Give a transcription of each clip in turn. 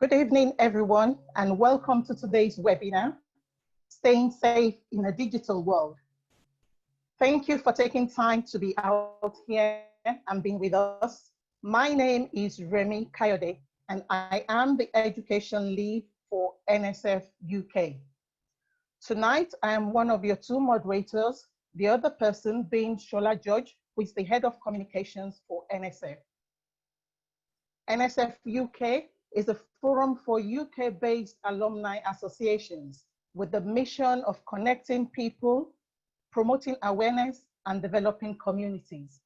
Good evening, everyone, and welcome to today's webinar, Staying Safe in a Digital World. Thank you for taking time to be out here and being with us. My name is Remy Kayode, and I am the Education Lead for NSF UK. Tonight, I am one of your two moderators, the other person being Shola George, who is the Head of Communications for NSF. NSF UK is a forum for UK-based alumni associations with the mission of connecting people, promoting awareness, and developing communities.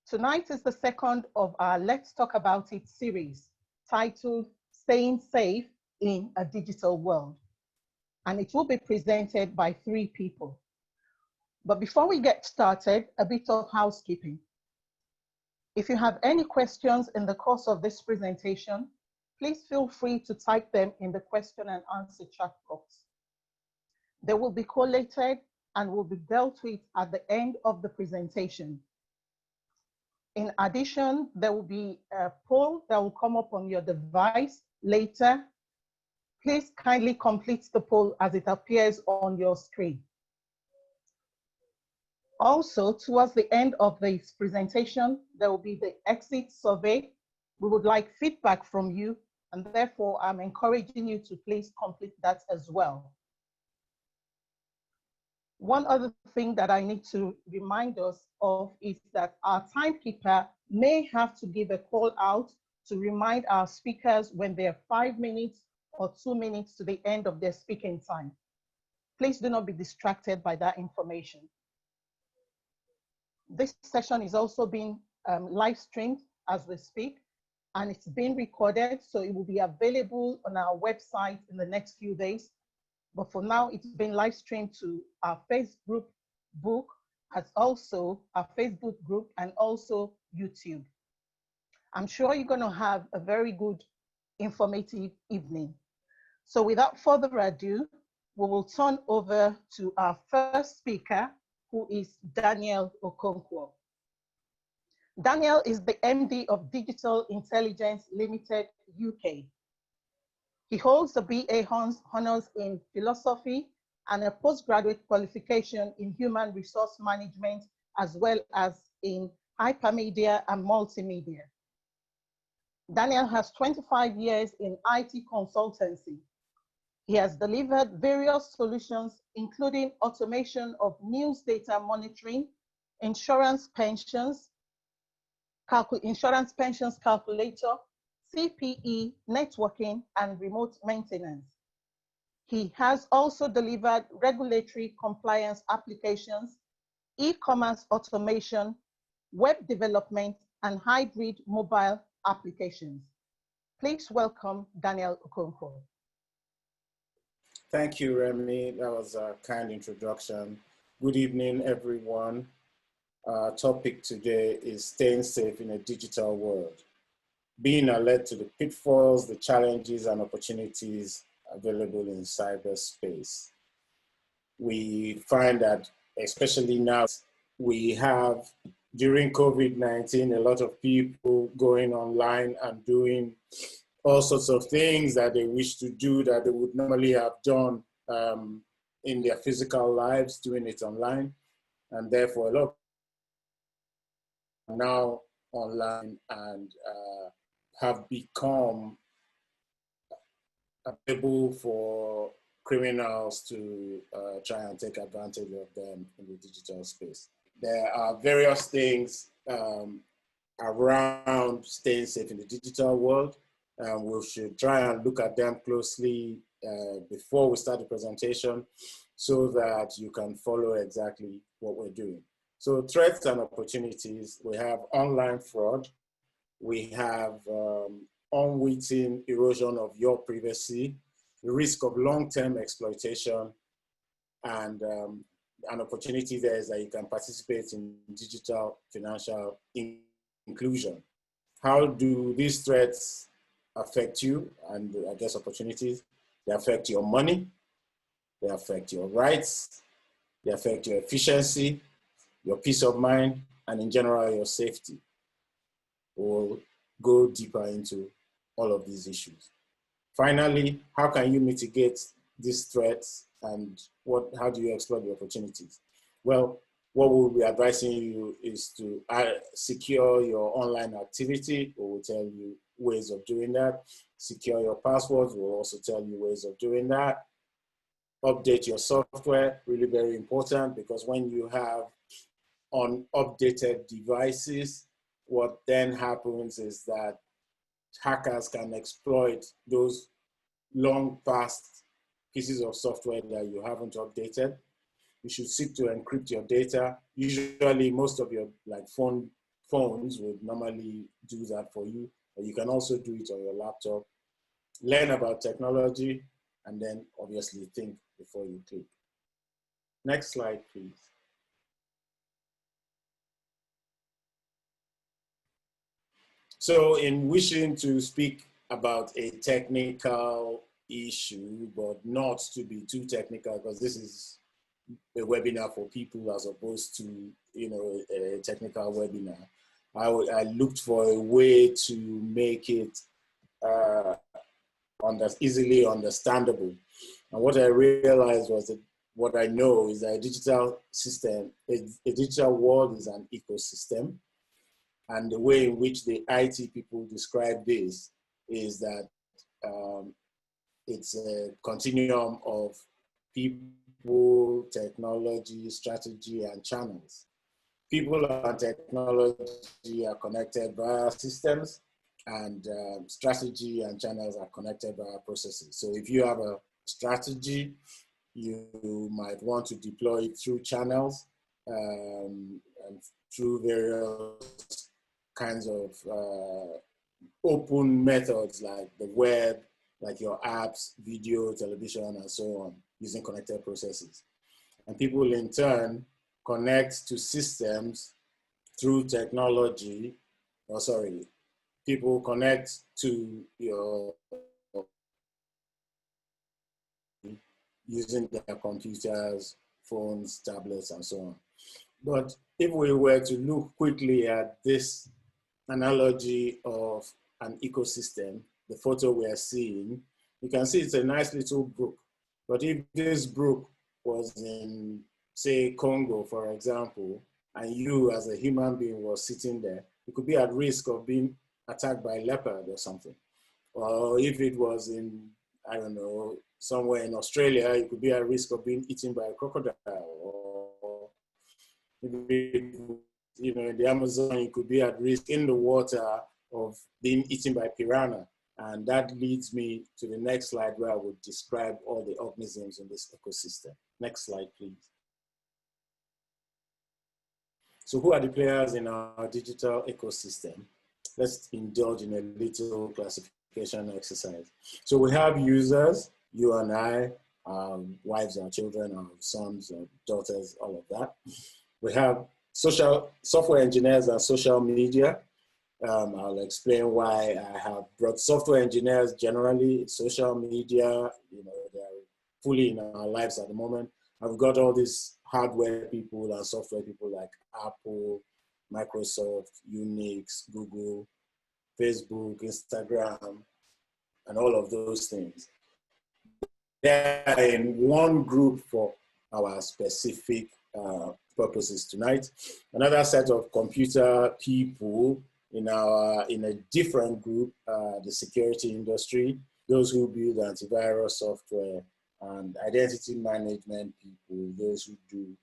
Tonight is the second of our Let's Talk About It series, titled Staying Safe in a Digital World. And it will be presented by three people. But before we get started, a bit of housekeeping. If you have any questions in the course of this presentation, please feel free to type them in the question and answer chat box. They will be collated and will be dealt with at the end of the presentation. In addition, there will be a poll that will come up on your device later. Please kindly complete the poll as it appears on your screen. Also, towards the end of this presentation, there will be the exit survey. We would like feedback from you, and therefore I'm encouraging you to please complete that as well. One other thing that I need to remind us of is that our timekeeper may have to give a call out to remind our speakers when they're 5 minutes or 2 minutes to the end of their speaking time. Please do not be distracted by that information. This session is also being live streamed as we speak, and it's being recorded, so it will be available on our website in the next few days. But for now, it's been live streamed to our Facebook group, as also our Facebook group and also YouTube. I'm sure you're going to have a very good, informative evening. So without further ado, we will turn over to our first speaker, who is Daniel Okonkwo. Daniel is the MD of Digital Intelligence Limited UK. He holds a BA Honours in Philosophy and a postgraduate qualification in Human Resource Management, as well as in Hypermedia and Multimedia. Daniel has 25 years in IT consultancy. He has delivered various solutions, including automation of news data monitoring, insurance pensions calculator, CPE, networking, and remote maintenance. He has also delivered regulatory compliance applications, e-commerce automation, web development, and hybrid mobile applications. Please welcome Daniel Okonkwo. Thank you, Remy. That was a kind introduction. Good evening, everyone. Our topic today is staying safe in a digital world, being alert to the pitfalls, the challenges, and opportunities available in cyberspace. We find that, especially now, we have, during COVID-19, a lot of people going online and doing all sorts of things that they wish to do that they would normally have done in their physical lives, doing it online. And therefore, a lot are now online and have become available for criminals to try and take advantage of them in the digital space. There are various things around staying safe in the digital world. We should try and look at them closely before we start the presentation so that you can follow exactly what we're doing. So threats and opportunities, we have online fraud, we have unwitting erosion of your privacy, the risk of long-term exploitation, and an opportunity there is that you can participate in digital financial inclusion. How do these threats affect you? And I guess opportunities, they affect your money, they affect your rights, they affect your efficiency, your peace of mind, and in general, your safety. We'll go deeper into all of these issues. Finally, how can you mitigate these threats, and how do you explore the opportunities? Well, what we'll be advising you is to secure your online activity. We will tell you ways of doing that. Secure your passwords. We'll also tell you ways of doing that. Update your software, really very important, because when you have unupdated devices, what then happens is that hackers can exploit those long past pieces of software that you haven't updated. You should seek to encrypt your data. Usually most of your phones would normally do that for you, but you can also do it on your laptop. Learn about technology, and then obviously think before you click. Next slide, please. So in wishing to speak about a technical issue, but not to be too technical, because this is a webinar for people as opposed to, a technical webinar, I looked for a way to make it easily understandable. And what I realized was that what I know is that a digital system, a digital world is an ecosystem. And the way in which the IT people describe this is that it's a continuum of people, technology, strategy, and channels. People and technology are connected via systems, and strategy and channels are connected via processes. So if you have a strategy, you might want to deploy it through channels and through various kinds of open methods like the web, like your apps, video, television, and so on, using connected processes. And people in turn connect to systems through technology, people connect to your using their computers, phones, tablets, and so on. But if we were to look quickly at this analogy of an ecosystem, the photo we are seeing, you can see it's a nice little brook. But if this brook was in, say, Congo, for example, and you as a human being was sitting there, you could be at risk of being attacked by a leopard or something. Or if it was in, I don't know, somewhere in Australia, you could be at risk of being eaten by a crocodile. Or if in the Amazon, you could be at risk in the water of being eaten by piranha. And that leads me to the next slide, where I would describe all the organisms in this ecosystem. Next slide, please. So who are the players in our digital ecosystem? Let's indulge in a little classification exercise. So we have users, you and I, our wives, our children, our sons, our daughters, all of that. We have software engineers and social media. I'll explain why I have brought software engineers generally, social media, they're fully in our lives at the moment. I've got all these hardware people and software people like Apple, Microsoft, Unix, Google, Facebook, Instagram, and all of those things. They're in one group for our specific purposes tonight. Another set of computer people in a different group, the security industry, those who build antivirus software, and identity management people, those who do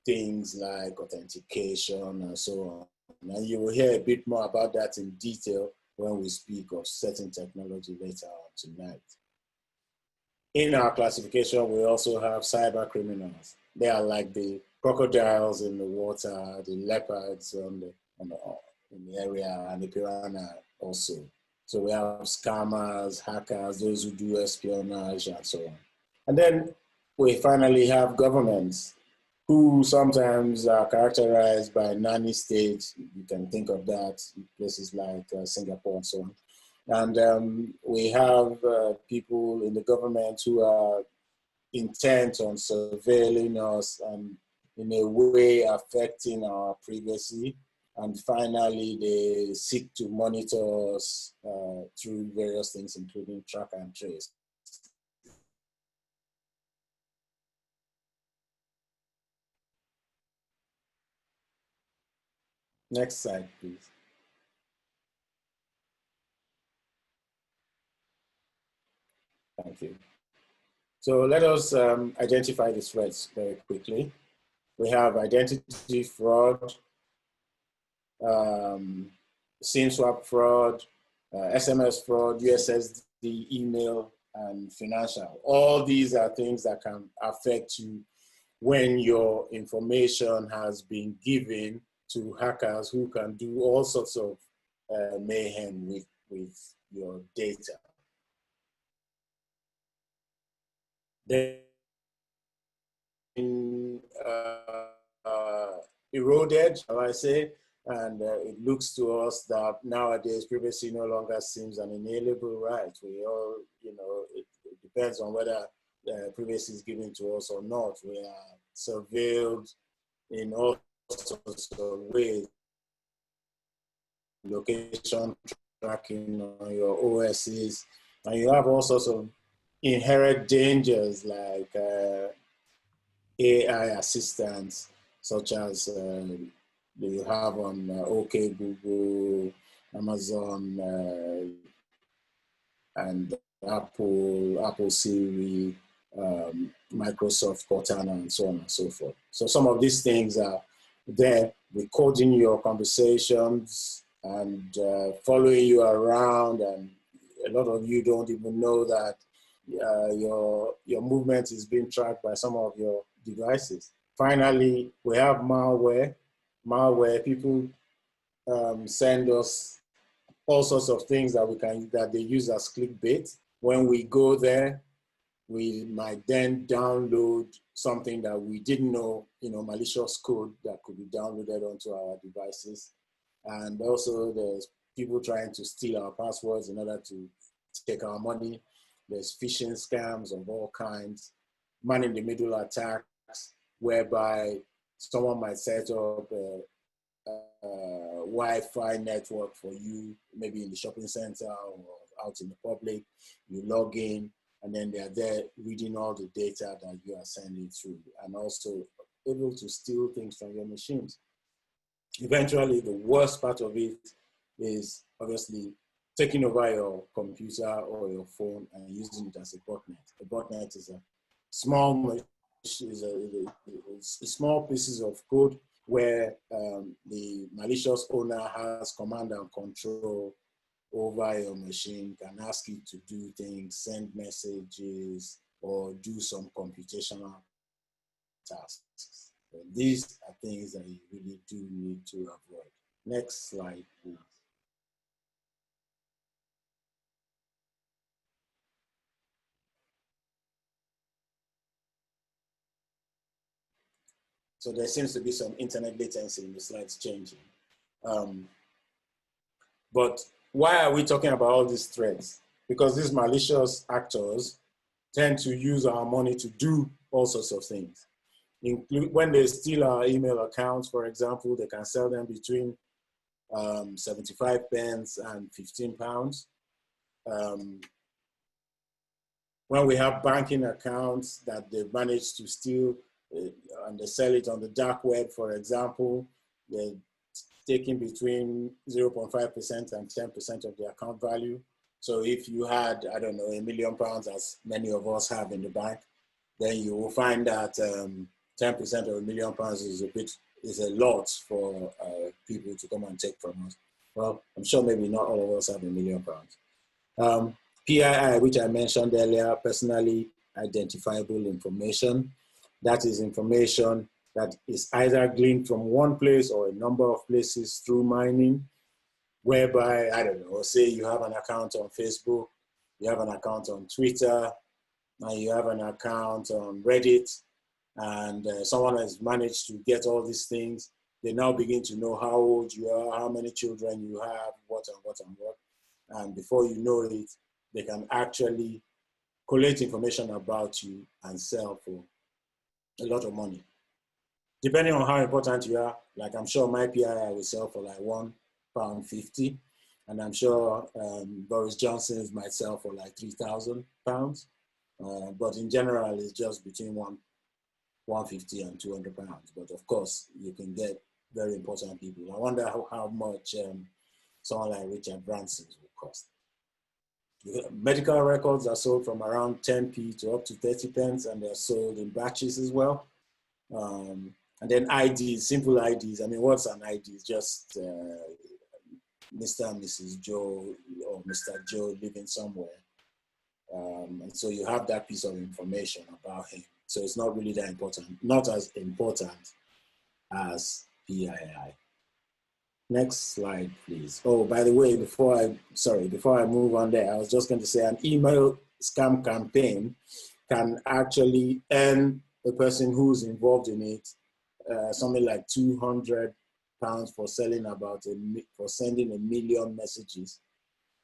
things like authentication and so on. And you will hear a bit more about that in detail when we speak of certain technology later on tonight. In our classification, we also have cyber criminals. They are like the crocodiles in the water, the leopards in the area, and the piranha also. So we have scammers, hackers, those who do espionage, and so on. And then we finally have governments, who sometimes are characterized by nanny states. You can think of that in places like Singapore and so on. And we have people in the government who are intent on surveilling us and in a way affecting our privacy. And finally, they seek to monitor us through various things, including track and trace. Next slide, please. Thank you. So let us identify the threats very quickly. We have identity fraud, SIM swap fraud, SMS fraud, USSD, email, and financial. All these are things that can affect you when your information has been given to hackers who can do all sorts of mayhem with your data. Then eroded, shall I say, and it looks to us that nowadays privacy no longer seems an inalienable right. We all, it depends on whether privacy is given to us or not. We are surveilled in all sorts of ways. Location tracking on your OSs, and you have all sorts of inherent dangers like AI assistants, such as you have on OK Google, Amazon, and Apple Siri, Microsoft Cortana, and so on and so forth. So some of these things are there recording your conversations and following you around, and a lot of you don't even know that your movement is being tracked by some of your devices. Finally, we have malware. Malware, people send us all sorts of things that they use as clickbait. When we go there, we might then download something that we didn't know, malicious code that could be downloaded onto our devices. And also there's people trying to steal our passwords in order to take our money. There's phishing scams of all kinds, man-in-the-middle attacks, whereby someone might set up a Wi-Fi network for you, maybe in the shopping center or out in the public. You log in, and then they are there reading all the data that you are sending through, and also able to steal things from your machines. Eventually, the worst part of it is obviously taking over your computer or your phone and using it as a botnet. A botnet is a small small pieces of code where the malicious owner has command and control over your machine, can ask you to do things, send messages, or do some computational tasks. And these are things that you really do need to avoid. Next slide, please. So there seems to be some internet latency in the slides changing. But why are we talking about all these threats? Because these malicious actors tend to use our money to do all sorts of things. When they steal our email accounts, for example, they can sell them between 75 pence and 15 pounds. When we have banking accounts that they've managed to steal and they sell it on the dark web, for example, they're taking between 0.5% and 10% of the account value. So if you had, I don't know, £1 million, as many of us have in the bank, then you will find that 10% of £1 million is a lot for people to come and take from us. Well, I'm sure maybe not all of us have £1 million. PII, which I mentioned earlier, personally identifiable information. That is information that is either gleaned from one place or a number of places through mining, whereby, I don't know, say you have an account on Facebook, you have an account on Twitter, and you have an account on Reddit, and someone has managed to get all these things. They now begin to know how old you are, how many children you have, what and what and what. And before you know it, they can actually collect information about you and sell for a lot of money. depending on how important you are, like I'm sure my PII will sell for like £1.50, and I'm sure Boris Johnson's might sell for like £3,000. But in general, it's just between 150 and £200. But of course, you can get very important people. I wonder how much someone like Richard Branson's will cost. Medical records are sold from around 10p to up to 30 pence, and they're sold in batches as well. And then IDs, simple IDs. I mean, what's an ID? It's just Mr. and Mrs. Joe or Mr. Joe living somewhere. And so you have that piece of information about him. So it's not really that important, not as important as PII. Next slide, please. Oh, by the way, before I move on there, I was just going to say an email scam campaign can actually earn the person who's involved in it something like £200 for sending 1 million messages,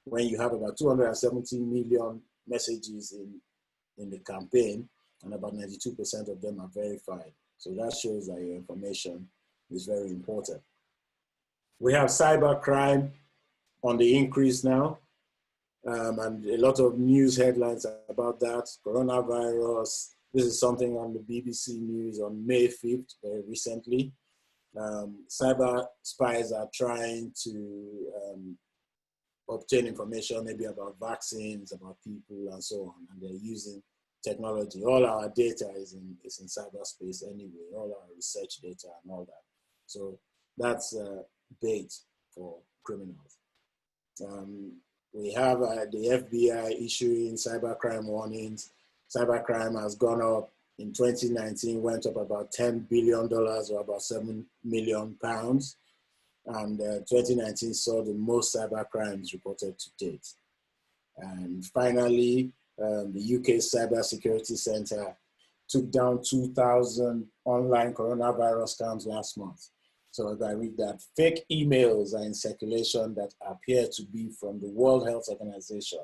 when you have about 270 million messages in the campaign, and about 92% of them are verified. So that shows that your information is very important. We have cybercrime on the increase now, and a lot of news headlines about that. Coronavirus, this is something on the BBC News on May 5th, very recently. Cyber spies are trying to obtain information maybe about vaccines, about people, and so on, and they're using technology. All our data is in cyberspace anyway, all our research data and all that. So that's bait for criminals. We have the FBI issuing cybercrime warnings. Cybercrime has gone up in 2019, went up about $10 billion or about £7 million. And 2019 saw the most cybercrimes reported to date. And finally, the UK Cybersecurity Centre took down 2,000 online coronavirus scams last month. So if I read that, fake emails are in circulation that appear to be from the World Health Organization.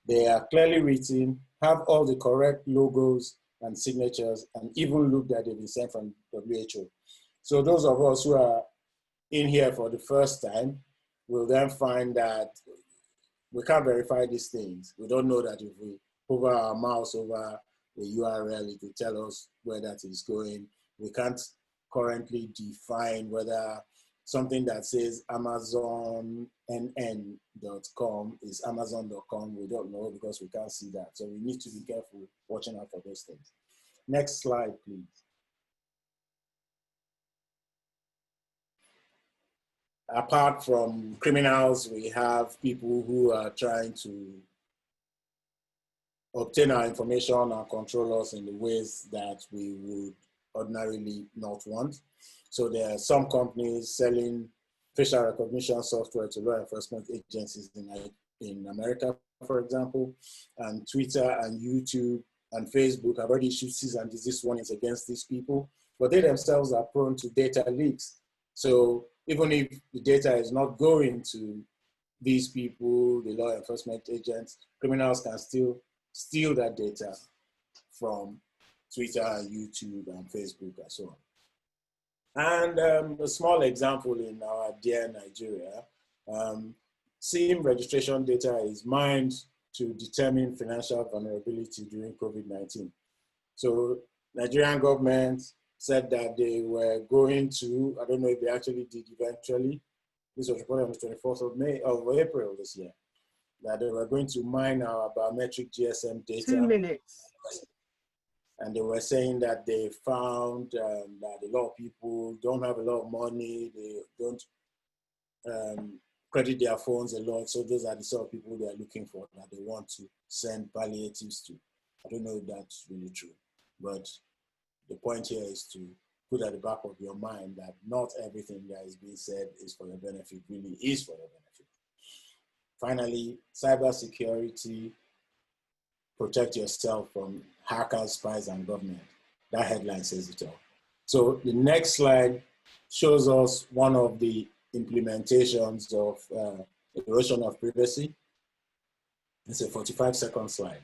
They are clearly written, have all the correct logos and signatures, and even look that they've been sent from WHO. So those of us who are in here for the first time will then find that we can't verify these things. We don't know that if we hover our mouse over the URL, it will tell us where that is going. We can't currently define whether something that says AmazonNN.com is Amazon.com. We don't know because we can't see that. So we need to be careful watching out for those things. Next slide, please. Apart from criminals, we have people who are trying to obtain our information and control us in the ways that we would ordinarily not want. So there are some companies selling facial recognition software to law enforcement agencies in America, for example, and Twitter and YouTube and Facebook have already issued cease and desist warnings against these people, but they themselves are prone to data leaks. So even if the data is not going to these people, the law enforcement agents, criminals can still steal that data from Twitter and YouTube and Facebook and so on. And a small example in our dear Nigeria, SIM registration data is mined to determine financial vulnerability during COVID-19. So Nigerian government said that they were going to, I don't know if they actually did eventually, this was reported on the 24th of April this year, that they were going to mine our biometric GSM data. 2 minutes. And they were saying that they found that a lot of people don't have a lot of money, they don't credit their phones a lot, so those are the sort of people they are looking for, that they want to send palliatives to. I don't know if that's really true, but the point here is to put at the back of your mind that not everything that is being said is for your benefit, really is for your benefit. Finally, cybersecurity, protect yourself from hackers, spies, and government. That headline says it all. So the next slide shows us one of the implementations of erosion of privacy. It's a 45-second slide.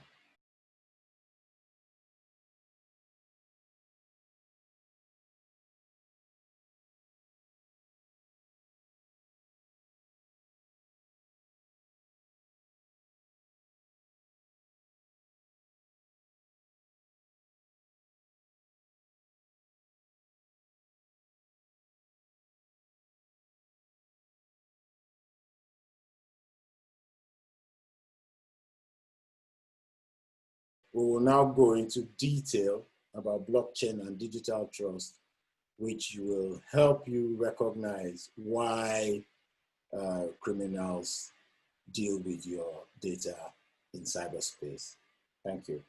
we will now go into detail about blockchain and digital trust, which will help you recognize why criminals deal with your data in cyberspace. Thank you.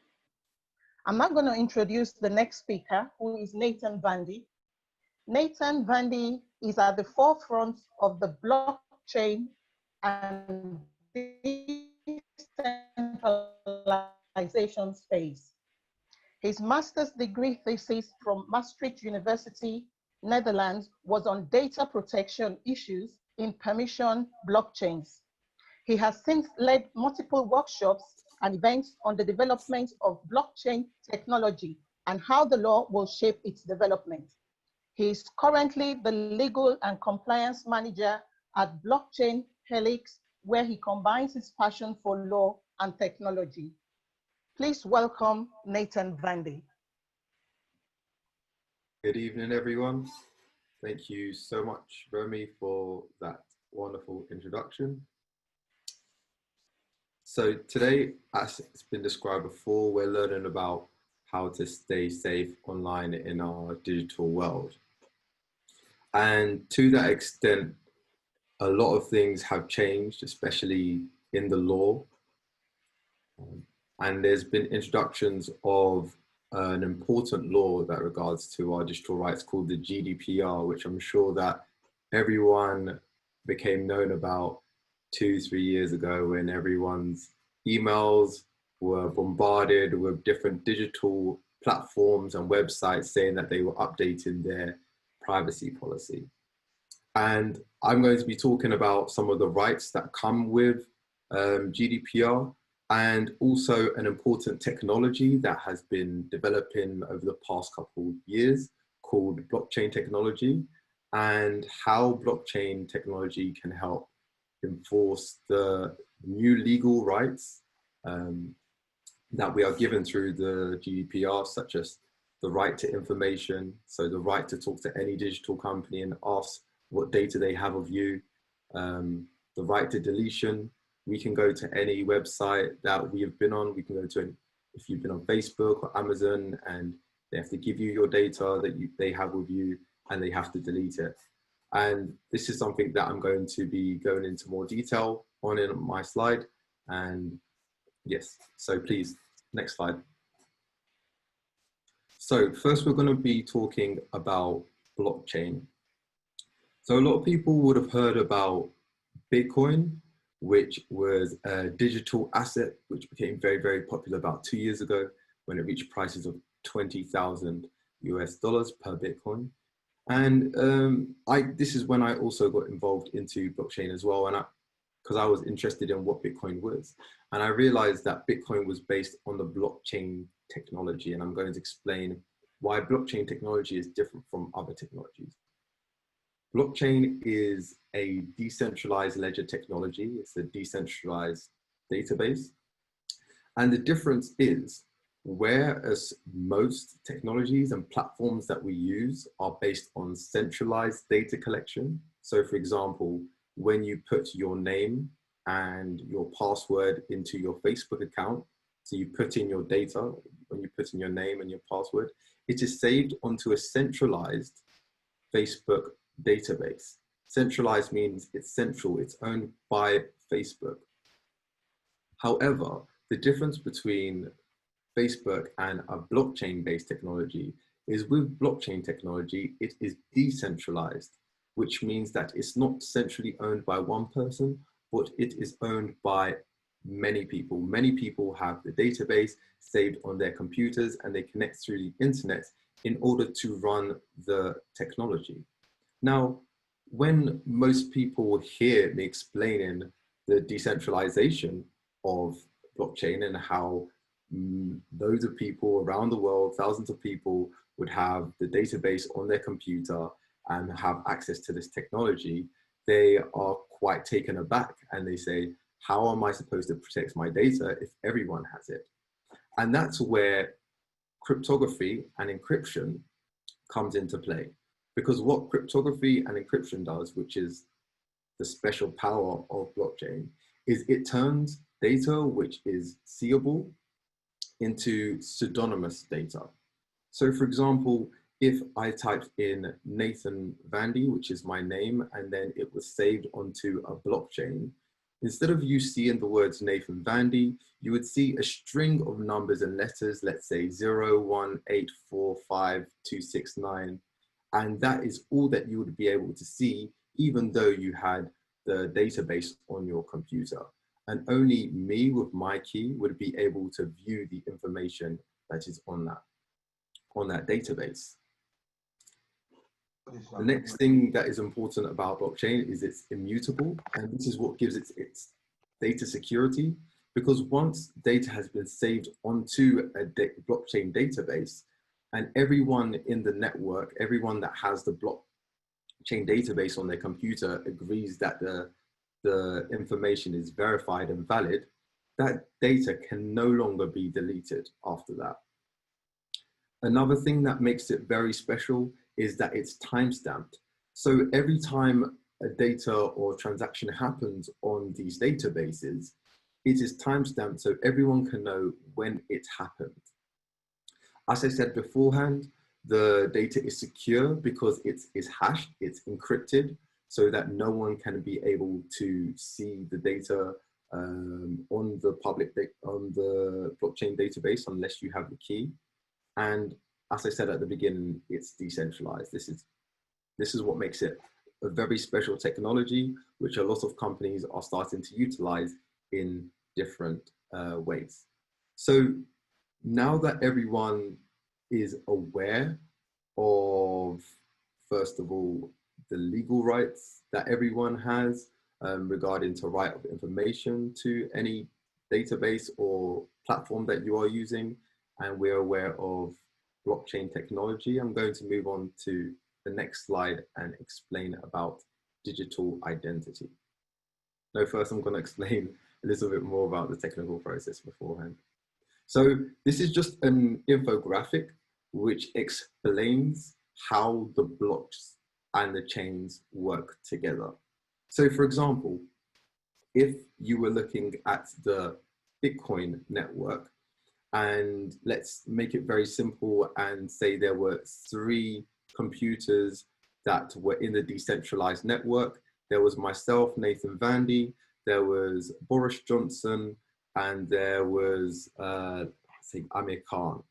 I'm now going to introduce the next speaker, who is Nathan Vandy. Nathan Vandy is at the forefront of the blockchain and decentralization space. His master's degree thesis from Maastricht University, Netherlands, was on data protection issues in permission blockchains. He has since led multiple workshops and events on the development of blockchain technology and how the law will shape its development. He is currently the legal and compliance manager at Blockchain Helix, where he combines his passion for law and technology. Please welcome Nathan Vandy. Good evening, everyone. Thank you so much, Romy, for that wonderful introduction. So today, as it's been described before, we're learning about how to stay safe online in our digital world. And to that extent, a lot of things have changed, especially in the law. And there's been introductions of an important law that regards to our digital rights called the GDPR, which I'm sure that everyone became known about 2-3 years ago, when everyone's emails were bombarded with different digital platforms and websites saying that they were updating their privacy policy. And I'm going to be talking about some of the rights that come with GDPR, and also an important technology that has been developing over the past couple of years called blockchain technology, and how blockchain technology can help enforce the new legal rights that we are given through the GDPR, such as the right to information, so the right to talk to any digital company and ask what data they have of you, the right to deletion. We can go to any website that we have been on. We can go to, if you've been on Facebook or Amazon, and they have to give you your data that they have with you, and they have to delete it. And this is something that I'm going to be going into more detail on in my slide. And yes, so please, next slide. So first, we're going to be talking about blockchain. So a lot of people would have heard about Bitcoin, which was a digital asset which became very, very popular about 2 years ago, when it reached prices of $20,000 per Bitcoin. And this is when I also got involved into blockchain as well, and because I was interested in what Bitcoin was. And I realized that Bitcoin was based on the blockchain technology, and I'm going to explain why blockchain technology is different from other technologies. Blockchain is a decentralized ledger technology. It's a decentralized database. And the difference is, whereas most technologies and platforms that we use are based on centralized data collection. So for example, when you put your name and your password into your Facebook account, so you put in your data, when you put in your name and your password, it is saved onto a centralized Facebook database. Centralized means it's central, it's owned by Facebook. However, the difference between Facebook and a blockchain-based technology is, with blockchain technology, it is decentralized, which means that it's not centrally owned by one person, but it is owned by many people. Many people have the database saved on their computers, and they connect through the internet in order to run the technology. Now, when most people hear me explaining the decentralization of blockchain and how loads of people around the world, thousands of people, would have the database on their computer and have access to this technology, they are quite taken aback, and they say, how am I supposed to protect my data if everyone has it? And that's where cryptography and encryption comes into play. Because what cryptography and encryption does, which is the special power of blockchain, is it turns data which is seeable into pseudonymous data. So for example, if I typed in Nathan Vandy, which is my name, and then it was saved onto a blockchain, instead of you seeing the words Nathan Vandy, you would see a string of numbers and letters, let's say 018452669, and that is all that you would be able to see, even though you had the database on your computer. And only me with my key would be able to view the information that is on that database. The next thing that is important about blockchain is it's immutable, and this is what gives it its data security, because once data has been saved onto a blockchain database, and everyone in the network, everyone that has the blockchain database on their computer agrees that the information is verified and valid, that data can no longer be deleted after that. Another thing that makes it very special is that it's timestamped. So every time a data or transaction happens on these databases, it is timestamped so everyone can know when it happened. As I said beforehand, the data is secure because it is hashed, it's encrypted, so that no one can be able to see the data on the blockchain database unless you have the key. And as I said at the beginning, it's decentralized. This is what makes it a very special technology, which a lot of companies are starting to utilize in different ways. So now that everyone is aware of, first of all, the legal rights that everyone has regarding to right of information to any database or platform that you are using, and we're aware of blockchain technology, I'm going to move on to the next slide and explain about digital identity. No, first I'm going to explain a little bit more about the technical process beforehand. So this is just an infographic which explains how the blocks and the chains work together. So for example, if you were looking at the Bitcoin network, and let's make it very simple and say there were 3 computers that were in the decentralized network. There was myself, Nathan Vandy, there was Boris Johnson, and there was, say, Amir Khan.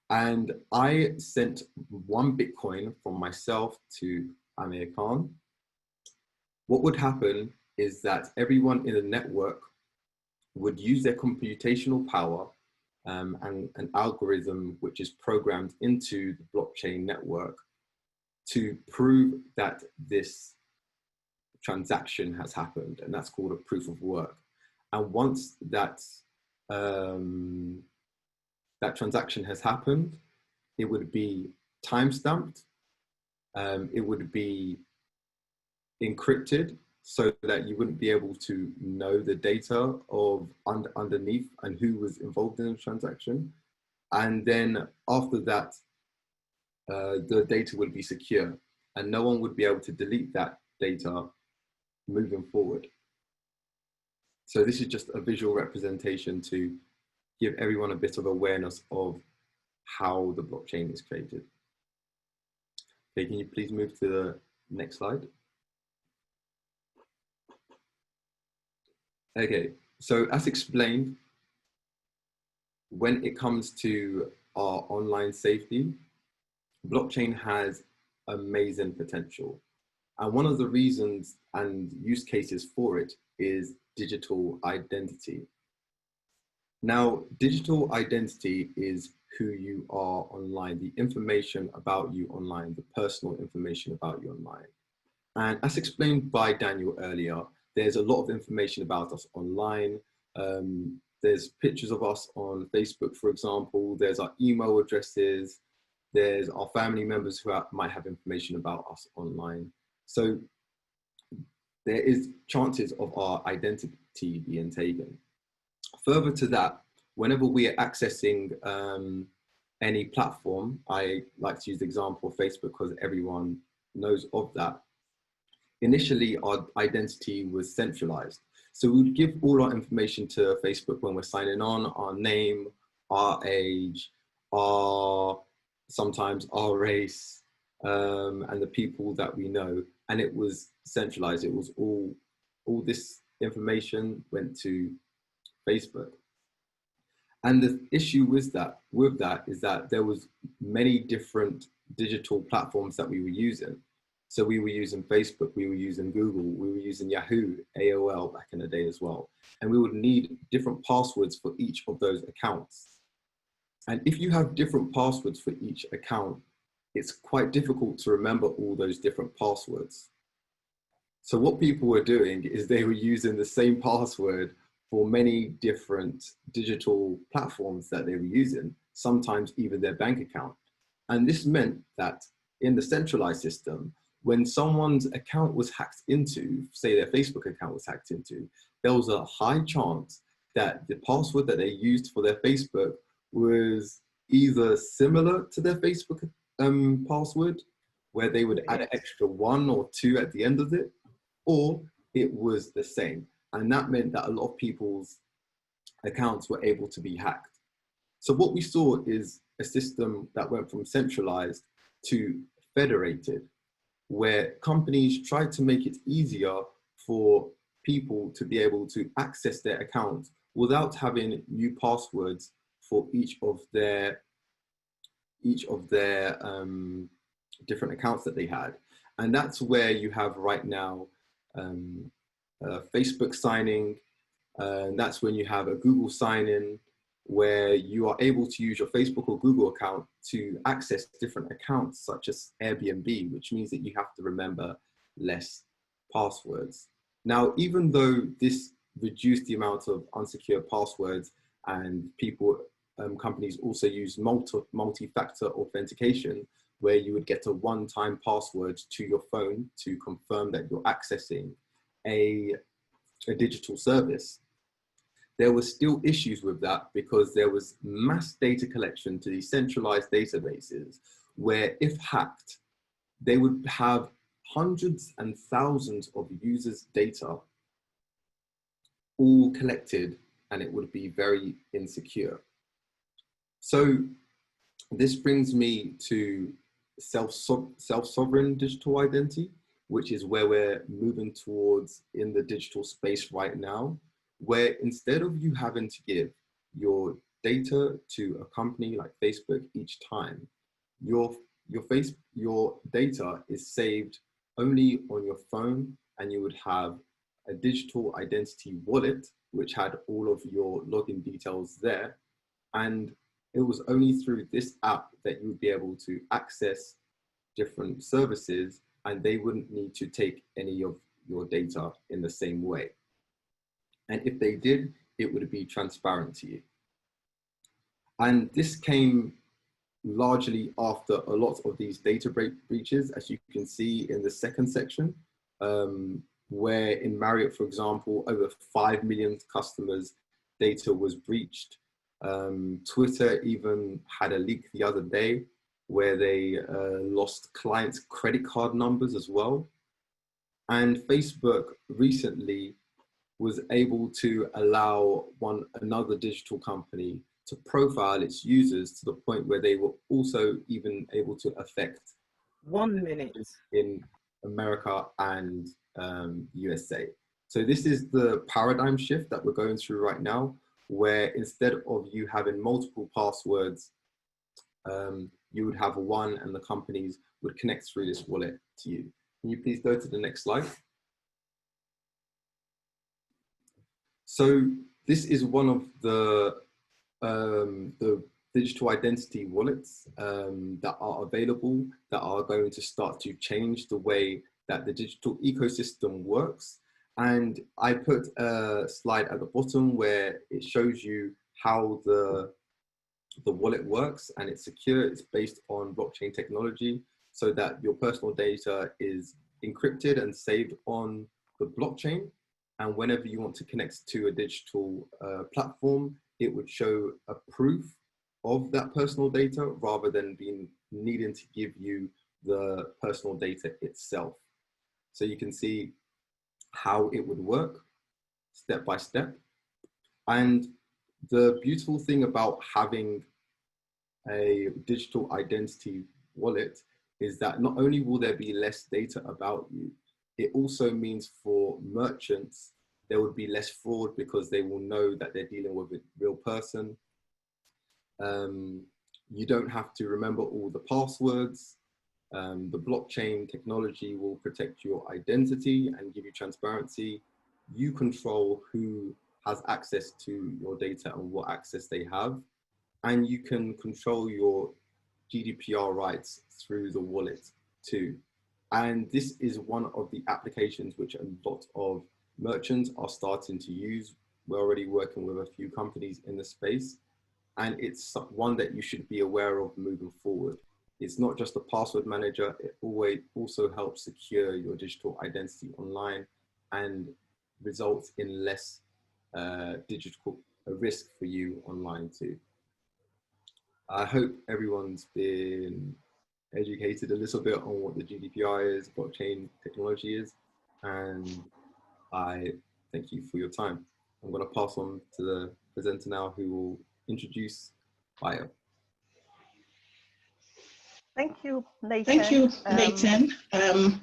And I sent 1 Bitcoin from myself to Amir Khan. What would happen is that everyone in the network would use their computational power and an algorithm which is programmed into the blockchain network to prove that this transaction has happened, and that's called a proof of work. And once that that transaction has happened, it would be timestamped, it would be encrypted, so that you wouldn't be able to know the data of underneath and who was involved in the transaction. And then after that, the data would be secure and no one would be able to delete that data moving forward. So this is just a visual representation to give everyone a bit of awareness of how the blockchain is created. Okay, can you please move to the next slide? Okay, so as explained, when it comes to our online safety, blockchain has amazing potential. And one of the reasons and use cases for it is digital identity. Now, digital identity is who you are online, the information about you online, the personal information about you online. And as explained by Daniel earlier, there's a lot of information about us online. There's pictures of us on Facebook, for example. There's our email addresses. There's our family members who might have information about us online. So there is chances of our identity being taken. Further to that, whenever we are accessing any platform, I like to use the example of Facebook because everyone knows of that. Initially, our identity was centralized. So we would give all our information to Facebook when we're signing on, our name, our age, our sometimes our race, and the people that we know. And it was centralized. It was all this information went to Facebook. And the issue with that is that there was many different digital platforms that we were using. So we were using Facebook, we were using Google, we were using Yahoo, AOL back in the day as well. And we would need different passwords for each of those accounts. And if you have different passwords for each account, it's quite difficult to remember all those different passwords. So what people were doing is they were using the same password for many different digital platforms that they were using, sometimes even their bank account. And this meant that in the centralized system, when someone's account was hacked into, say their Facebook account was hacked into, there was a high chance that the password that they used for their Facebook was either similar to their Facebook password, where they would add an extra 1 or 2 at the end of it, or it was the same. And that meant that a lot of people's accounts were able to be hacked. So what we saw is a system that went from centralized to federated, where companies tried to make it easier for people to be able to access their accounts without having new passwords for each of their different accounts that they had. And that's where you have right now Facebook signing, and that's when you have a Google sign-in, where you are able to use your Facebook or Google account to access different accounts such as Airbnb, which means that you have to remember less passwords. Now, even though this reduced the amount of unsecured passwords, and companies also use multi-factor authentication, where you would get a one-time password to your phone to confirm that you're accessing a digital service. There were still issues with that because there was mass data collection to these centralized databases where, if hacked, they would have hundreds and thousands of users' data all collected, and it would be very insecure. So this brings me to self-sovereign digital identity, which is where we're moving towards in the digital space right now, where instead of you having to give your data to a company like Facebook each time, your data is saved only on your phone, and you would have a digital identity wallet, which had all of your login details there. And it was only through this app that you would be able to access different services, and they wouldn't need to take any of your data in the same way. And if they did, it would be transparent to you. And this came largely after a lot of these data breaches, as you can see in the second section, where in Marriott, for example, over 5 million customers' data was breached. Twitter even had a leak the other day where they lost clients' credit card numbers as well. And Facebook recently was able to allow another digital company to profile its users to the point where they were also even able to affect 1 minute in America and USA. So this is the paradigm shift that we're going through right now, where instead of you having multiple passwords, you would have one, and the companies would connect through this wallet to you. Can you please go to the next slide? So this is one of the digital identity wallets that are available, that are going to start to change the way that the digital ecosystem works. And I put a slide at the bottom where it shows you how the wallet works, and it's secure. It's based on blockchain technology, so that your personal data is encrypted and saved on the blockchain. And whenever you want to connect to a digital platform, it would show a proof of that personal data rather than needing to give you the personal data itself. So you can see how it would work step by step. And The beautiful thing about having a digital identity wallet is that not only will there be less data about you, it also means for merchants, there would be less fraud because they will know that they're dealing with a real person. You don't have to remember all the passwords. The blockchain technology will protect your identity and give you transparency. You control who has access to your data and what access they have. And you can control your GDPR rights through the wallet too. And this is one of the applications which a lot of merchants are starting to use. We're already working with a few companies in the space, and it's one that you should be aware of moving forward. It's not just a password manager, it always also helps secure your digital identity online and results in less digital risk for you online too. I hope everyone's been educated a little bit on what the GDPR is, blockchain technology is, and I thank you for your time. I'm going to pass on to the presenter now, who will introduce BAYO. Thank you, Nathan. Thank you, Nathan.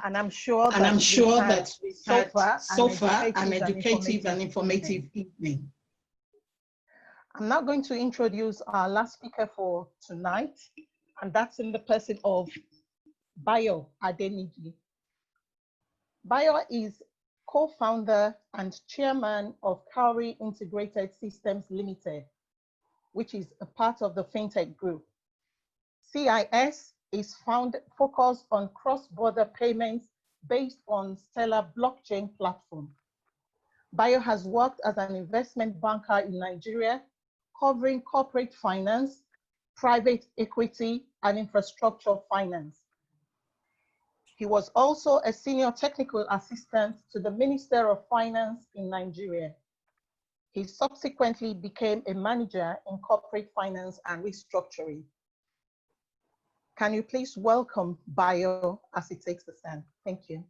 And I'm sure that we've had so far an educative and informative evening. I'm now going to introduce our last speaker for tonight, and that's in the person of BAYO ADENIJI. BAYO is co-founder and chairman of Cowrie Integrated Systems Limited, which is a part of the Fintech group. CIS is focused on cross-border payments based on Stellar blockchain platform. BAYO has worked as an investment banker in Nigeria, covering corporate finance, private equity, and infrastructure finance. He was also a senior technical assistant to the Minister of Finance in Nigeria. He subsequently became a manager in corporate finance and restructuring. Can you please welcome BAYO as he takes the stand? Thank you.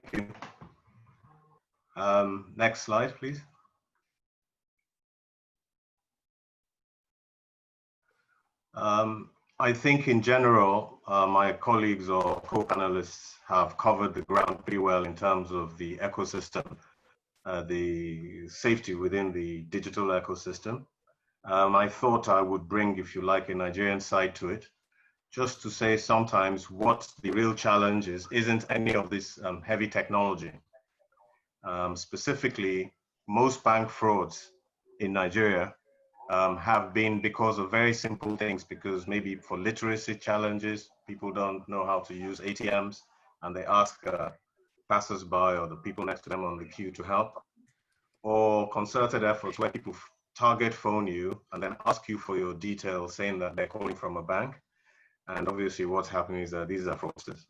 Thank you. Next slide, please. I think in general, my colleagues or co-panelists have covered the ground pretty well in terms of the ecosystem, the safety within the digital ecosystem. I thought I would bring, if you like, a Nigerian side to it, just to say sometimes what the real challenge isn't any of this heavy technology. Specifically, most bank frauds in Nigeria have been because of very simple things, because maybe for literacy challenges, people don't know how to use ATMs and they ask passers-by or the people next to them on the queue to help, or concerted efforts where people target phone you and then ask you for your details saying that they're calling from a bank. And obviously what's happening is that these are fraudsters.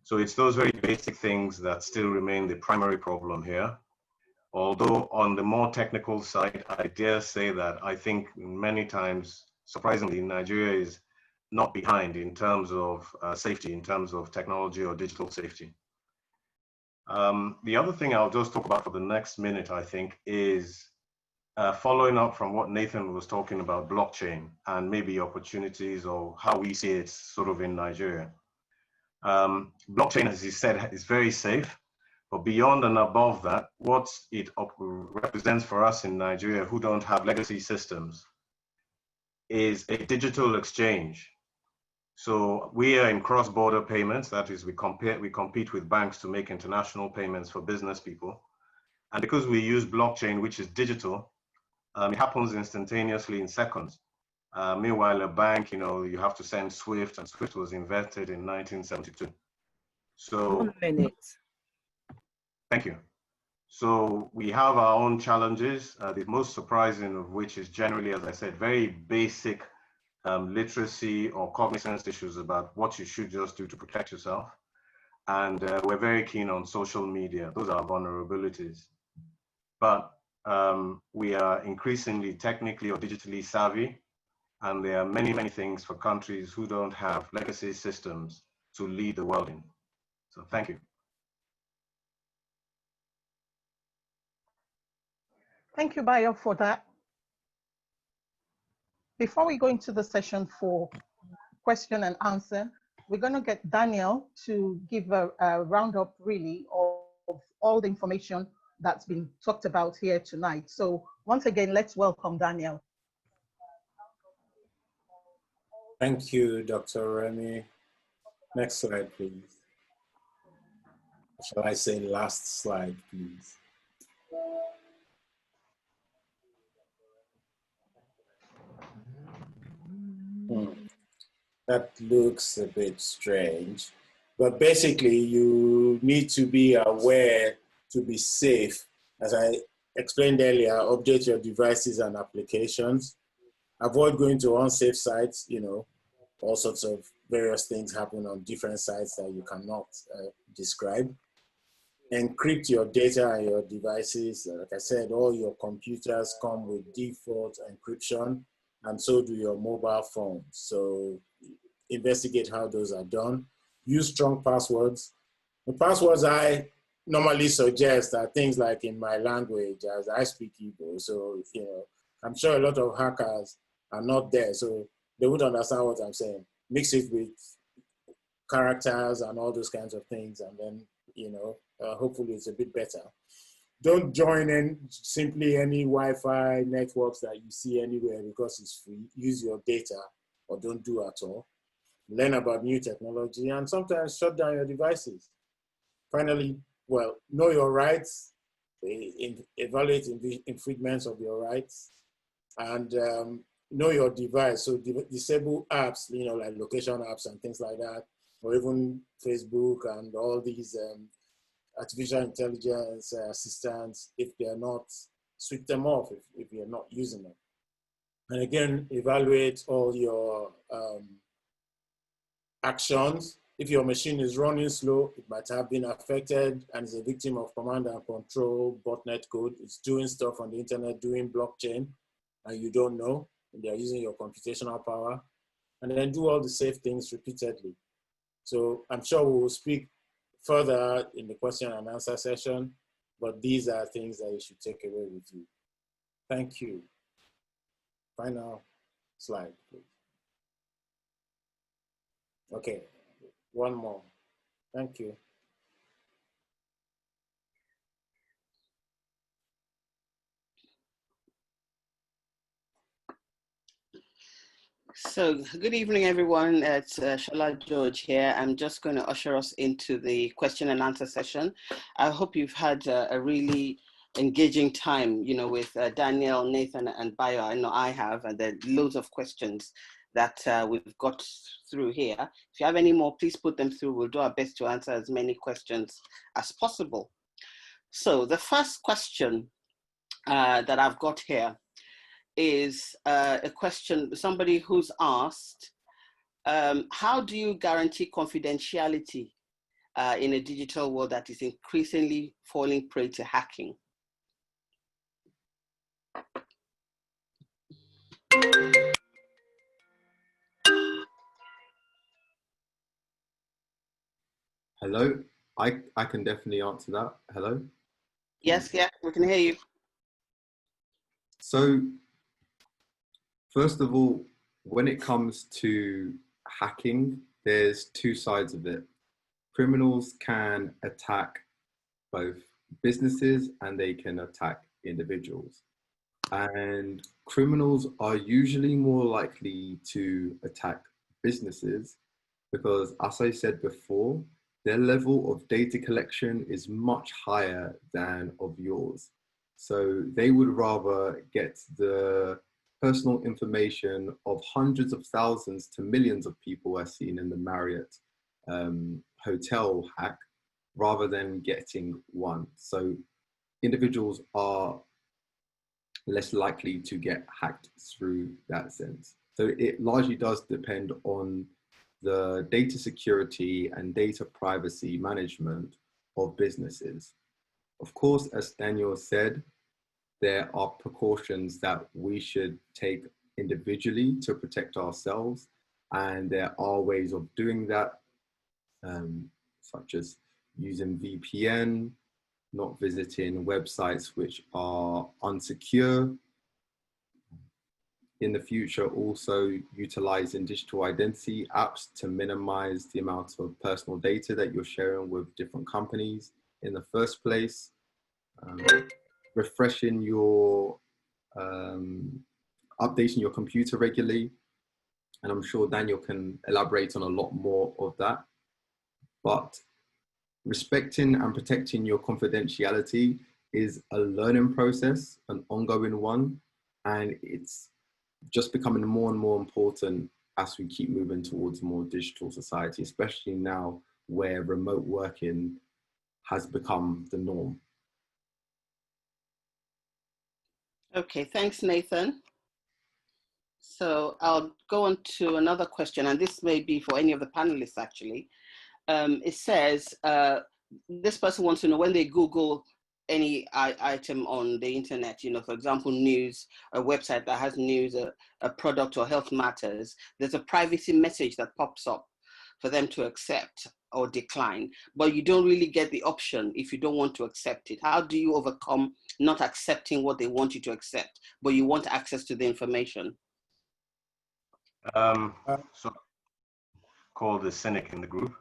So it's those very basic things that still remain the primary problem here. Although on the more technical side, I dare say that I think many times, surprisingly, Nigeria is not behind in terms of safety, in terms of technology or digital safety. The other thing I'll just talk about for the next minute, I think, is following up from what Nathan was talking about, blockchain and maybe opportunities or how we see it sort of in Nigeria. Blockchain, as he said, is very safe. But beyond and above that, what it represents for us in Nigeria who don't have legacy systems is a digital exchange. So we are in cross-border payments. That is, we compete with banks to make international payments for business people. And because we use blockchain, which is digital, it happens instantaneously in seconds. Meanwhile, a bank, you have to send SWIFT, and SWIFT was invented in 1972. So 1 minute. Thank you. So we have our own challenges, the most surprising of which is generally, as I said, very basic literacy or cognizance issues about what you should just do to protect yourself. And we're very keen on social media. Those are vulnerabilities. But we are increasingly technically or digitally savvy. And there are many, many things for countries who don't have legacy systems to lead the world in. So thank you. Thank you, Bayo, for that. Before we go into the session for question and answer, we're going to get Daniel to give a roundup, really, of all the information that's been talked about here tonight. So once again, let's welcome Daniel. Thank you, Dr. Remy. Next slide, please. Shall I say last slide, please? That looks a bit strange, but basically you need to be aware to be safe. As I explained earlier, update your devices and applications. Avoid going to unsafe sites, you know, all sorts of various things happen on different sites that you cannot describe. Encrypt your data and your devices. Like I said, all your computers come with default encryption, and so do your mobile phones. So investigate how those are done. Use strong passwords. The passwords I normally suggest are things like in my language, as I speak Igbo. So, you know, I'm sure a lot of hackers are not there, so they won't understand what I'm saying. Mix it with characters and all those kinds of things, and then, you know, hopefully it's a bit better. Don't join in simply any Wi-Fi networks that you see anywhere because it's free. Use your data, or don't do at all. Learn about new technology, and sometimes shut down your devices. Finally, well, know your rights, evaluate infringements of your rights, and know your device. So disable apps, you know, like location apps and things like that, or even Facebook and all these artificial intelligence assistants. If they're not, switch them off if you're not using them. And again, evaluate all your actions. If your machine is running slow, it might have been affected and is a victim of command and control botnet code. It's doing stuff on the internet, doing blockchain, and you don't know, and they're using your computational power. And then do all the safe things repeatedly. So I'm sure we will speak further in the question and answer session, but these are things that you should take away with you. Thank you. Final slide, please. Okay, one more. Thank you. So good evening, everyone. It's Shola George here. I'm just going to usher us into the question and answer session. I hope you've had a really engaging time, you know, with Daniel, Nathan, and Bayo. I know I have, and there are loads of questions that we've got through here. If you have any more, please put them through. We'll do our best to answer as many questions as possible. So the first question that I've got here is a question, somebody who's asked, how do you guarantee confidentiality in a digital world that is increasingly falling prey to hacking? Hello, I can definitely answer that. Hello? Yes, yeah, we can hear you. So, first of all, when it comes to hacking, there's two sides of it. Criminals can attack both businesses and they can attack individuals. And criminals are usually more likely to attack businesses because, as I said before, their level of data collection is much higher than of yours. So they would rather get the personal information of hundreds of thousands to millions of people, as seen in the Marriott hotel hack, rather than getting one. So individuals are less likely to get hacked through that sense. So it largely does depend on the data security and data privacy management of businesses. Of course, as Daniel said, there are precautions that we should take individually to protect ourselves. And there are ways of doing that, such as using VPN, not visiting websites which are unsecure. In the future, also utilizing digital identity apps to minimize the amount of personal data that you're sharing with different companies in the first place. Refreshing your, updating your computer regularly. And I'm sure Daniel can elaborate on a lot more of that. But respecting and protecting your confidentiality is a learning process, an ongoing one, and it's just becoming more and more important as we keep moving towards a more digital society, especially now where remote working has become the norm. Okay, thanks, Nathan. So I'll go on to another question, and this may be for any of the panelists, actually. It says, this person wants to know when they Google any item on the internet, you know, for example, news, a website that has news, a product or health matters, there's a privacy message that pops up for them to accept or decline, but you don't really get the option if you don't want to accept it. How do you overcome not accepting what they want you to accept, but you want access to the information? So called the cynic in the group.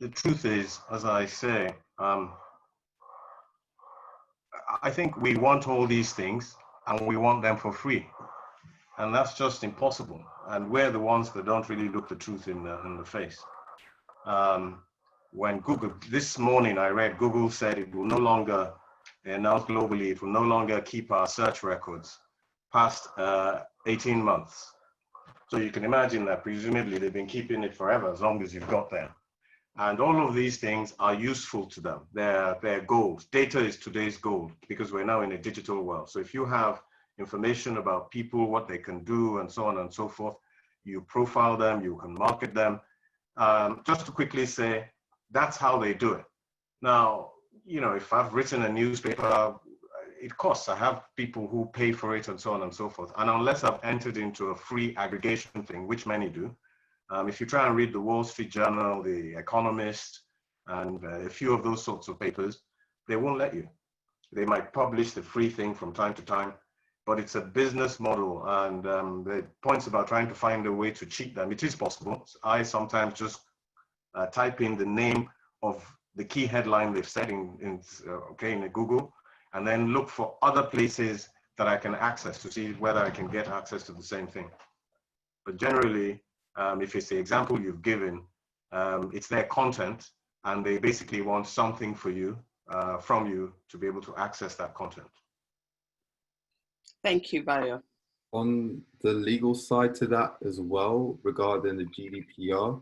The truth is, as I say, I think we want all these things and we want them for free. And that's just impossible. And we're the ones that don't really look the truth in the face. When Google, this morning I read Google said it will no longer, they announced globally, it will no longer keep our search records past 18 months. So you can imagine that presumably they've been keeping it forever, as long as you've got them. And all of these things are useful to them. They're gold. Data is today's gold because we're now in a digital world. So if you have information about people, what they can do, and so on and so forth, you profile them, you can market them. Just to quickly say, that's how they do it. Now, you know, if I've written a newspaper, it costs. I have people who pay for it and so on and so forth. And unless I've entered into a free aggregation thing, which many do, if you try and read the Wall Street Journal, the Economist, and a few of those sorts of papers, they won't let you. They might publish the free thing from time to time, but it's a business model. And the points about trying to find a way to cheat them, it is possible. I sometimes just type in the name of the key headline they've said in Google, and then look for other places that I can access to see whether I can get access to the same thing. But generally, if it's the example you've given, it's their content, and they basically want something for you, from you, to be able to access that content. Thank you, Bayo. On the legal side to that as well, regarding the GDPR,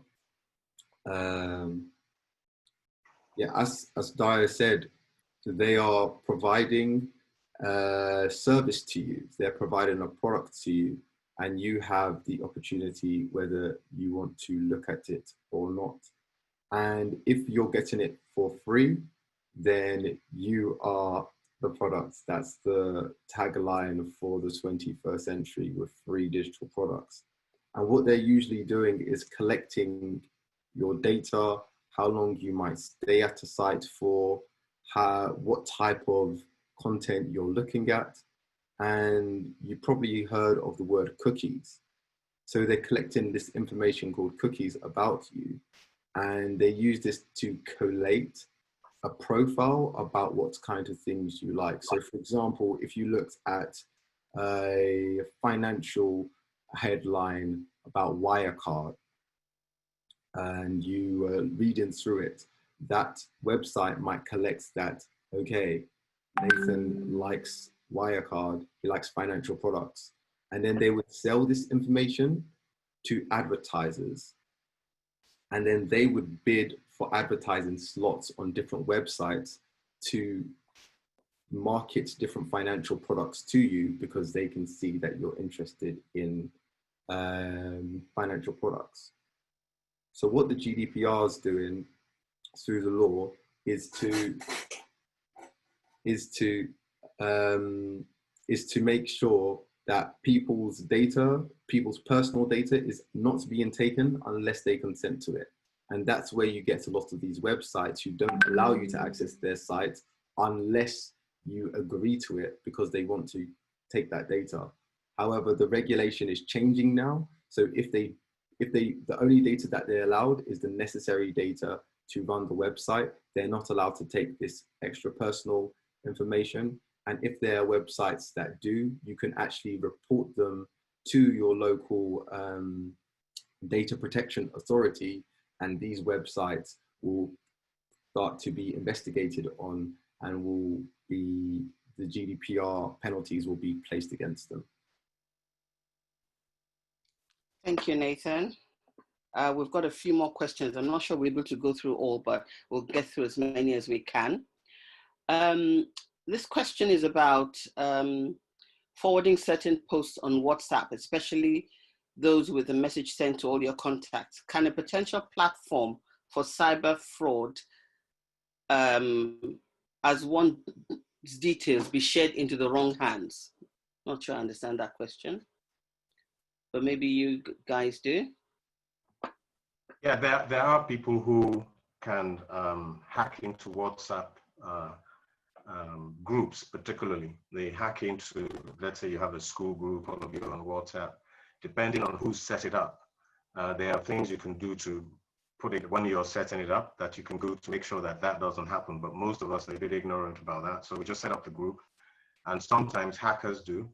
yeah, as Daya said, they are providing a service to you. They're providing a product to you, and you have the opportunity whether you want to look at it or not. And if you're getting it for free, then you are the product. That's the tagline for the 21st century with free digital products. And what they're usually doing is collecting your data, how long you might stay at a site for, what type of content you're looking at. And you probably heard of the word cookies. So they're collecting this information called cookies about you, and they use this to collate a profile about what kind of things you like. So for example, if you looked at a financial headline about Wirecard and you were reading through it, that website might collect that, okay, Nathan likes Wirecard, he likes financial products. And then they would sell this information to advertisers. And then they would bid for advertising slots on different websites to market different financial products to you because they can see that you're interested in financial products. So what the GDPR is doing through the law is to make sure that people's personal data is not being taken unless they consent to it. And that's where you get a lot of these websites who don't allow you to access their sites unless you agree to it, because they want to take that data. However, the regulation is changing now. So the only data that they're allowed is the necessary data to run the website. They're not allowed to take this extra personal information. And if there are websites that do, you can actually report them to your local data protection authority, and these websites will start to be investigated on, and the GDPR penalties will be placed against them. Thank you, Nathan. We've got a few more questions. I'm not sure we're able to go through all, but we'll get through as many as we can. This question is about forwarding certain posts on WhatsApp, especially those with a message sent to all your contacts. Can a potential platform for cyber fraud, as one's details, be shared into the wrong hands? Not sure I understand that question, but maybe you guys do. Yeah, there are people who can hack into WhatsApp groups, particularly. They hack into, let's say you have a school group, all of you on WhatsApp, depending on who set it up. There are things you can do to put it, when you're setting it up, that you can go to make sure that that doesn't happen. But most of us are a bit ignorant about that. So we just set up the group, and sometimes hackers do.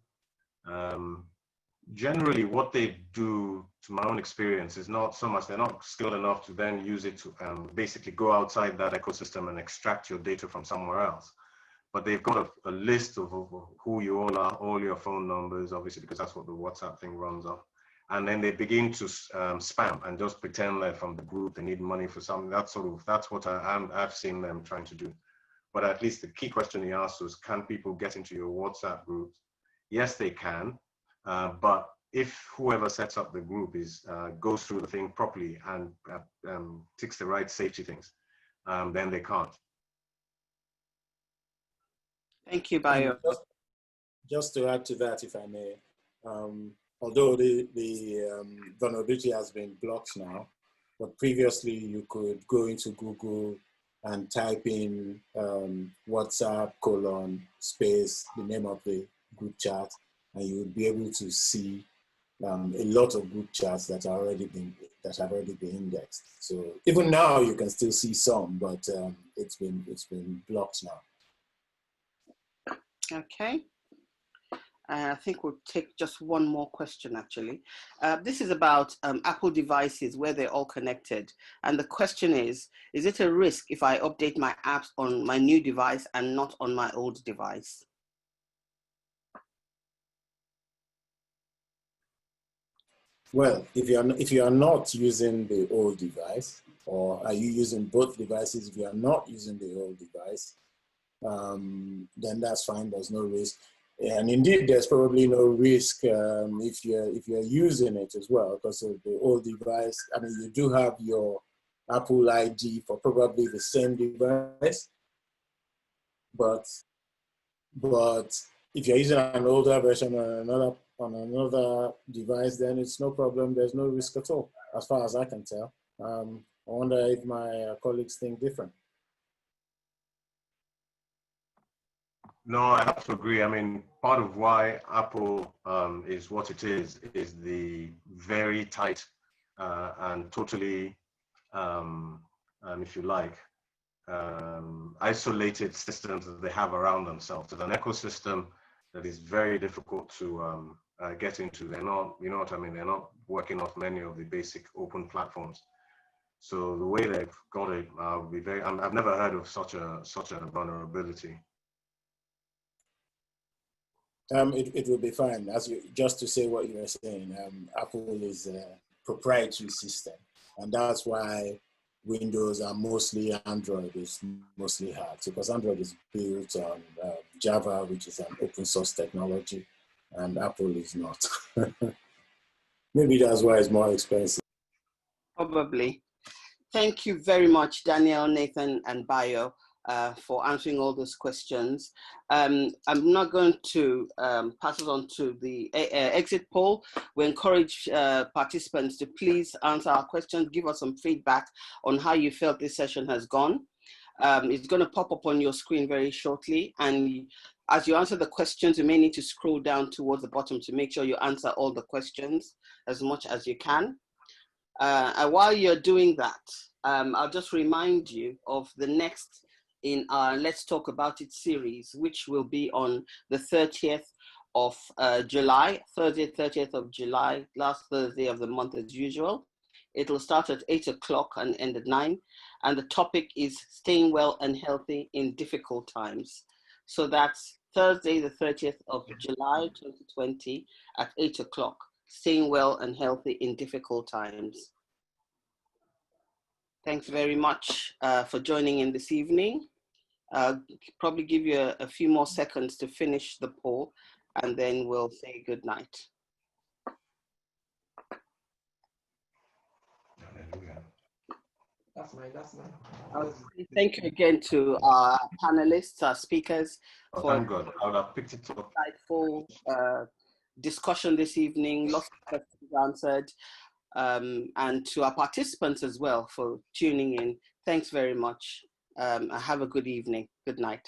Generally, what they do, to my own experience, is not so much, they're not skilled enough to then use it to basically go outside that ecosystem and extract your data from somewhere else. But they've got a list of who you all are, all your phone numbers, obviously, because that's what the WhatsApp thing runs off. And then they begin to spam and just pretend they're from the group, they need money for something. That's what I've seen them trying to do. But at least the key question he asked was, can people get into your WhatsApp groups? Yes, they can. But if whoever sets up the group goes through the thing properly and ticks the right safety things, then they can't. Thank you, Bayo. Just to add to that, if I may, although the vulnerability has been blocked now, but previously you could go into Google and type in WhatsApp : space, the name of the group chat, and you would be able to see a lot of group chats that have already been indexed. So even now you can still see some, but it's been blocked now. Okay. I think we'll take just one more question, actually. This is about Apple devices where they're all connected. And the question is it a risk if I update my apps on my new device and not on my old device? Well, if you are not using the old device, or are you using both devices? If you are not using the old device, then that's fine. There's no risk, and indeed, there's probably no risk if you're using it as well, because of the old device. I mean, you do have your Apple ID for probably the same device, but if you're using an older version on another device, then it's no problem. There's no risk at all, as far as I can tell. I wonder if my colleagues think different. No, I have to agree. I mean, part of why Apple is what it is the very tight and totally, if you like, isolated systems that they have around themselves. It's an ecosystem that is very difficult to get into. They're not, you know what I mean? They're not working off many of the basic open platforms. So the way they've got it, would be very. I've never heard of such a vulnerability. It will be fine. Just to say what you were saying, Apple is a proprietary system, and that's why Windows are mostly Android is mostly hacked, because Android is built on Java, which is an open source technology, and Apple is not. Maybe that's why it's more expensive. Probably. Thank you very much, Daniel, Nathan, and Bayo. for answering all those questions. I'm not going to pass it on to the exit poll. We encourage participants to please answer our questions, give us some feedback on how you felt this session has gone. It's going to pop up on your screen very shortly, and as you answer the questions, you may need to scroll down towards the bottom to make sure you answer all the questions as much as you can. And while you're doing that, I'll just remind you of the next in our Let's Talk About It series, which will be on the 30th of July, Thursday, 30th of July, last Thursday of the month as usual. It'll start at 8 o'clock and end at 9. And the topic is staying well and healthy in difficult times. So that's Thursday, the 30th of July, 2020 at 8 o'clock, staying well and healthy in difficult times. Thanks very much for joining in this evening. I'll probably give you a few more seconds to finish the poll, and then we'll say good night. That's mine. Thank you again to our panelists, our speakers, for thank God. I would have picked it up. Insightful discussion this evening, lots of questions answered, and to our participants as well for tuning in. Thanks very much. Have a good evening. Good night.